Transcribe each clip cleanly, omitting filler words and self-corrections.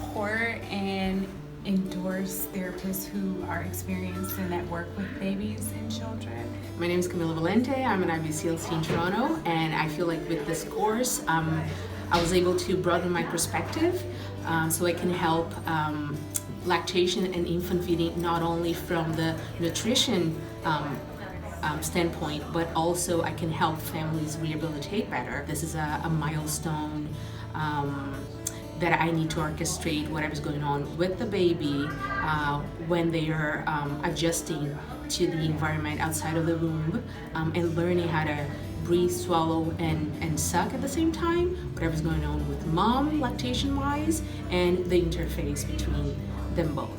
support and endorse therapists who are experienced and that work with babies and children. My name is Camila Valente. I'm an IBCLC in Toronto, and I feel like with this course, I was able to broaden my perspective so I can help lactation and infant feeding not only from the nutrition standpoint, but also I can help families rehabilitate better. This is a milestone that I need to orchestrate whatever's going on with the baby when they are adjusting to the environment outside of the womb and learning how to breathe, swallow, and suck at the same time, whatever's going on with mom lactation-wise, and the interface between them both.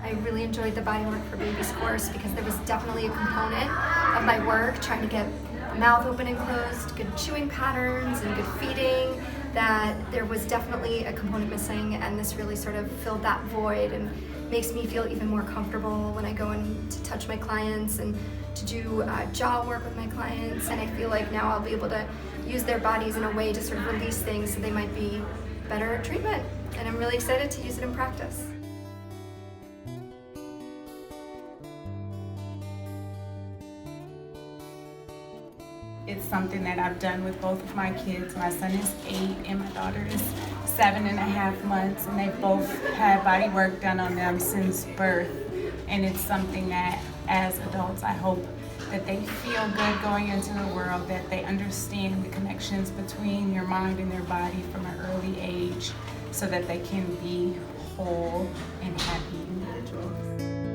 I really enjoyed the Bodywork for Babies course because there was definitely a component of my work trying to get mouth open and closed, good chewing patterns and good feeding, that there was definitely a component missing, and this really sort of filled that void and makes me feel even more comfortable when I go in to touch my clients and to do jaw work with my clients. And I feel like now I'll be able to use their bodies in a way to sort of release things so they might be better at treatment. And I'm really excited to use it in practice. It's something that I've done with both of my kids. My son is 8 and my daughter is 7.5 months, and they both had body work done on them since birth. And it's something that as adults I hope that they feel good going into the world, that they understand the connections between your mind and their body from an early age so that they can be whole and happy individuals.